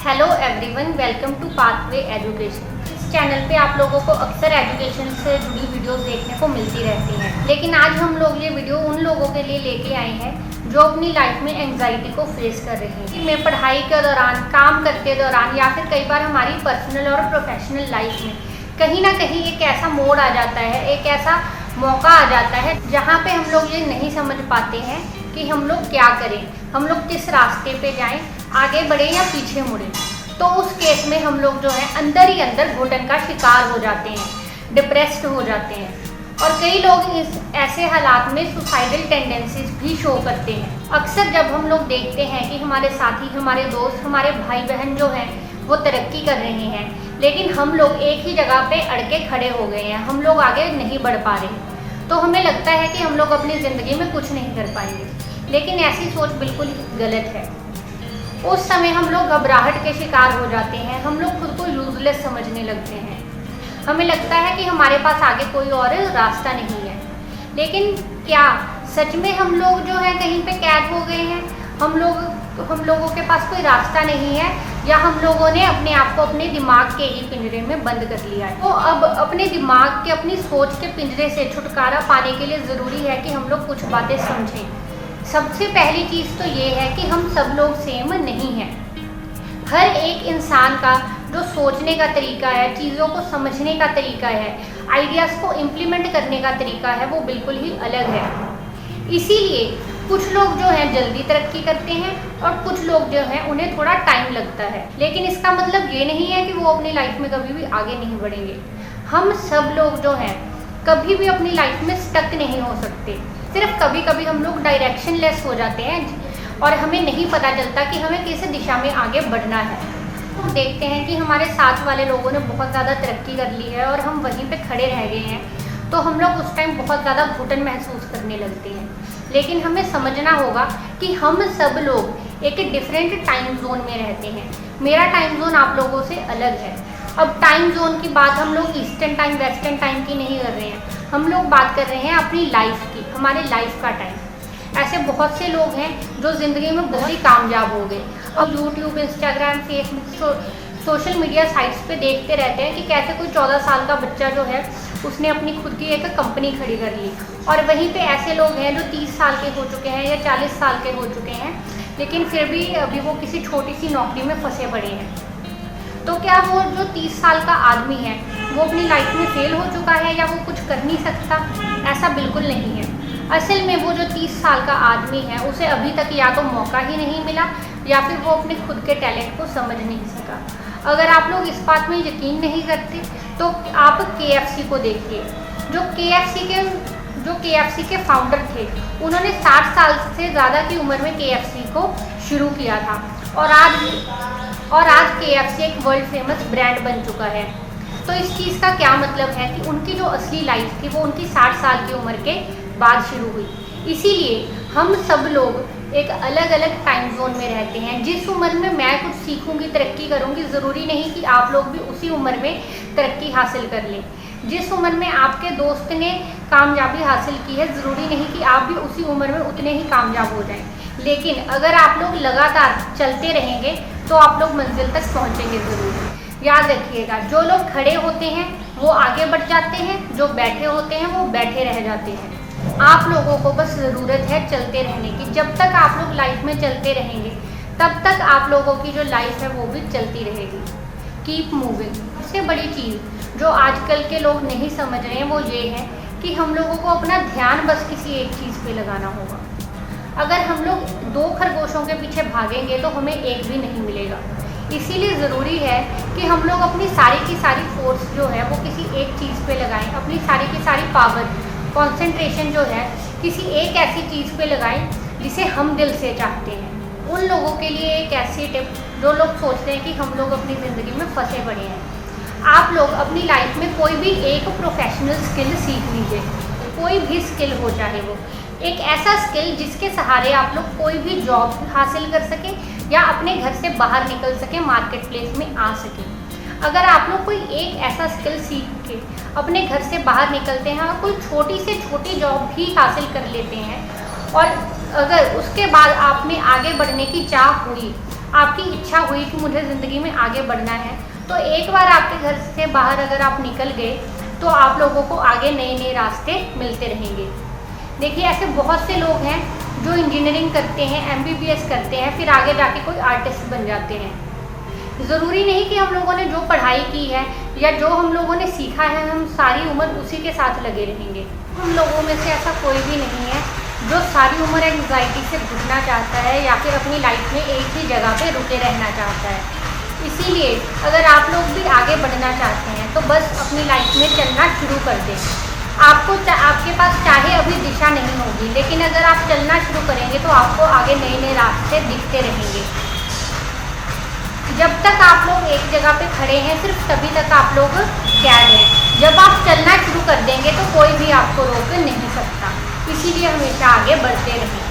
Hello everyone, welcome to Pathway education. इस channel पे आप लोगों को अक्सर एजुकेशन से जुड़ी वीडियोस देखने को मिलती रहती हैं, लेकिन आज हम लोग ये वीडियो उन लोगों के लिए लेके आए हैं जो अपनी लाइफ में एंग्जाइटी को फेस कर रहे हैं। में पढ़ाई के दौरान, काम करते दौरान या फिर कई बार हमारी पर्सनल और प्रोफेशनल लाइफ में कहीं ना कहीं एक ऐसा मोड़ आ जाता है, एक ऐसा मौका आ जाता है जहाँ पे हम लोग ये नहीं समझ पाते हैं कि हम लोग क्या करें, हम लोग किस रास्ते पे जाएं, आगे बढ़े या पीछे मुड़े। तो उस केस में हम लोग जो है अंदर ही अंदर घुटन का शिकार हो जाते हैं, डिप्रेस्ड हो जाते हैं और कई लोग इस ऐसे हालात में सुसाइडल टेंडेंसीज भी शो करते हैं। अक्सर जब हम लोग देखते हैं कि हमारे साथी, हमारे दोस्त, हमारे भाई बहन जो हैं वो तरक्की कर रहे हैं, लेकिन हम लोग एक ही जगह पे अड़के खड़े हो गए हैं, हम लोग आगे नहीं बढ़ पा रहे, तो हमें लगता है कि हम लोग अपनी ज़िंदगी में कुछ नहीं कर पाएंगे। लेकिन ऐसी सोच बिल्कुल गलत है। उस समय हम लोग घबराहट के शिकार हो जाते हैं, हम लोग खुद को यूजलेस समझने लगते हैं, हमें लगता है कि हमारे पास आगे कोई और रास्ता नहीं है। लेकिन क्या सच में हम लोग जो है कहीं पे कैद हो गए हैं? हम लोगों के पास कोई रास्ता नहीं है, या हम लोगों ने अपने आप को अपने दिमाग के ही पिंजरे में बंद कर लिया है? तो अब अपने दिमाग के, अपनी सोच के पिंजरे से छुटकारा पाने के लिए ज़रूरी है कि हम लोग कुछ बातें समझें। सबसे पहली चीज़ तो ये है कि हम सब लोग सेम नहीं हैं। हर एक इंसान का जो सोचने का तरीका है, चीज़ों को समझने का तरीका है, आइडियाज़ को इम्प्लीमेंट करने का तरीका है, वो बिल्कुल ही अलग है। इसीलिए कुछ लोग जो हैं जल्दी तरक्की करते हैं और कुछ लोग जो हैं उन्हें थोड़ा टाइम लगता है। लेकिन इसका मतलब ये नहीं है कि वो अपनी लाइफ में कभी भी आगे नहीं बढ़ेंगे। हम सब लोग जो हैं कभी भी अपनी लाइफ में स्टक नहीं हो सकते। सिर्फ कभी कभी हम लोग डायरेक्शन लेस हो जाते हैं और हमें नहीं पता चलता कि हमें किस दिशा में आगे बढ़ना है। हम देखते हैं कि हमारे साथ वाले लोगों ने बहुत ज़्यादा तरक्की कर ली है और हम वहीं पे खड़े रह गए हैं, तो हम लोग उस टाइम बहुत ज़्यादा घुटन महसूस करने लगते हैं। लेकिन हमें समझना होगा कि हम सब लोग एक डिफरेंट टाइम जोन में रहते हैं। मेरा टाइम जोन आप लोगों से अलग है। अब टाइम जोन की बात हम लोग ईस्टर्न टाइम, वेस्टर्न टाइम की नहीं कर रहे हैं, हम लोग बात कर रहे हैं अपनी लाइफ की, हमारे लाइफ का टाइम। ऐसे बहुत से लोग हैं जो ज़िंदगी में बहुत ही कामयाब हो गए। अब YouTube, Instagram, Facebook, social media sites पे देखते रहते हैं कि कैसे कोई 14 साल का बच्चा जो है उसने अपनी खुद की एक कंपनी खड़ी कर ली, और वहीं पे ऐसे लोग हैं जो 30 साल के हो चुके हैं या 40 साल के हो चुके हैं, लेकिन फिर भी अभी वो किसी छोटी सी नौकरी में फंसे पड़े हैं। तो क्या वो जो 30 साल का आदमी है वो अपनी लाइफ में फेल हो चुका है या वो कुछ कर नहीं सकता? ऐसा बिल्कुल नहीं है। असल में वो जो 30 साल का आदमी है उसे अभी तक या तो मौका ही नहीं मिला या फिर वो अपने खुद के टैलेंट को समझ नहीं सका। अगर आप लोग इस बात में यकीन नहीं करते तो आप KFC को देखिए। जो KFC के फाउंडर थे, उन्होंने 60 साल से ज़्यादा की उम्र में KFC को शुरू किया था और आज KFC एक वर्ल्ड फेमस ब्रांड बन चुका है। तो इस चीज़ का क्या मतलब है कि उनकी जो असली लाइफ थी वो उनकी 60 साल की उम्र के बाद शुरू हुई। इसीलिए हम सब लोग एक अलग अलग टाइम जोन में रहते हैं। जिस उम्र में मैं कुछ सीखूंगी, तरक्की करूंगी, ज़रूरी नहीं कि आप लोग भी उसी उम्र में तरक्की हासिल कर लें। जिस उम्र में आपके दोस्त ने कामयाबी हासिल की है, ज़रूरी नहीं कि आप भी उसी उम्र में उतने ही कामयाब हो जाएं। लेकिन अगर आप लोग लगातार चलते रहेंगे तो आप लोग मंजिल तक पहुँचेंगे ज़रूर। याद रखिएगा, जो लोग खड़े होते हैं वो आगे बढ़ जाते हैं, जो बैठे होते हैं वो बैठे रह जाते हैं। आप लोगों को बस ज़रूरत है चलते रहने की। जब तक आप लोग लाइफ में चलते रहेंगे तब तक आप लोगों की जो लाइफ है वो भी चलती रहेगी। Keep moving. सबसे बड़ी चीज़ जो आजकल के लोग नहीं समझ रहे हैं वो ये है कि हम लोगों को अपना ध्यान बस किसी एक चीज़ पे लगाना होगा। अगर हम लोग 2 खरगोशों के पीछे भागेंगे तो हमें एक भी नहीं मिलेगा। इसीलिए ज़रूरी है कि हम लोग अपनी सारी की सारी फोर्स जो है वो किसी एक चीज़ पे लगाएं, अपनी सारी की सारी पावर, कंसंट्रेशन जो है किसी एक ऐसी चीज़ पे लगाएं जिसे हम दिल से चाहते हैं। उन लोगों के लिए एक ऐसी टिप जो लोग सोचते हैं कि हम लोग अपनी ज़िंदगी में फंसे पड़े हैं। आप लोग अपनी लाइफ में कोई भी एक प्रोफेशनल स्किल सीख लीजिए, कोई भी स्किल हो, चाहे वो एक ऐसा स्किल जिसके सहारे आप लोग कोई भी जॉब हासिल कर सकें या अपने घर से बाहर निकल सकें, मार्केट प्लेस में आ सकें। अगर आप लोग कोई एक ऐसा स्किल सीख के अपने घर से बाहर निकलते हैं और कोई छोटी से छोटी जॉब भी हासिल कर लेते हैं और अगर उसके बाद आप में आगे बढ़ने की चाह हुई आपकी इच्छा हुई कि मुझे ज़िंदगी में आगे बढ़ना है, तो एक बार आपके घर से बाहर अगर आप निकल गए तो आप लोगों को आगे नए नए रास्ते मिलते रहेंगे। देखिए, ऐसे बहुत से लोग हैं जो इंजीनियरिंग करते हैं, MBBS करते हैं, फिर आगे जाके कोई आर्टिस्ट बन जाते हैं। ज़रूरी नहीं कि हम लोगों ने जो पढ़ाई की है या जो हम लोगों ने सीखा है हम सारी उम्र उसी के साथ लगे रहेंगे। हम लोगों में से ऐसा कोई भी नहीं है जो सारी उम्र एंग्जाइटी से घुटना चाहता है या फिर अपनी लाइफ में एक ही जगह पे रुके रहना चाहता है। इसीलिए अगर आप लोग भी आगे बढ़ना चाहते हैं तो बस अपनी लाइफ में चलना शुरू कर दें। आपके पास चाहे अभी दिशा नहीं होगी, लेकिन अगर आप चलना शुरू करेंगे तो आपको आगे नए नए रास्ते दिखते रहेंगे। जब तक आप लोग एक जगह पे खड़े हैं सिर्फ तभी तक आप लोग कैद हैं। जब आप चलना शुरू कर देंगे तो कोई भी आपको रोक नहीं सकता। इसीलिए हमेशा आगे बढ़ते रहें।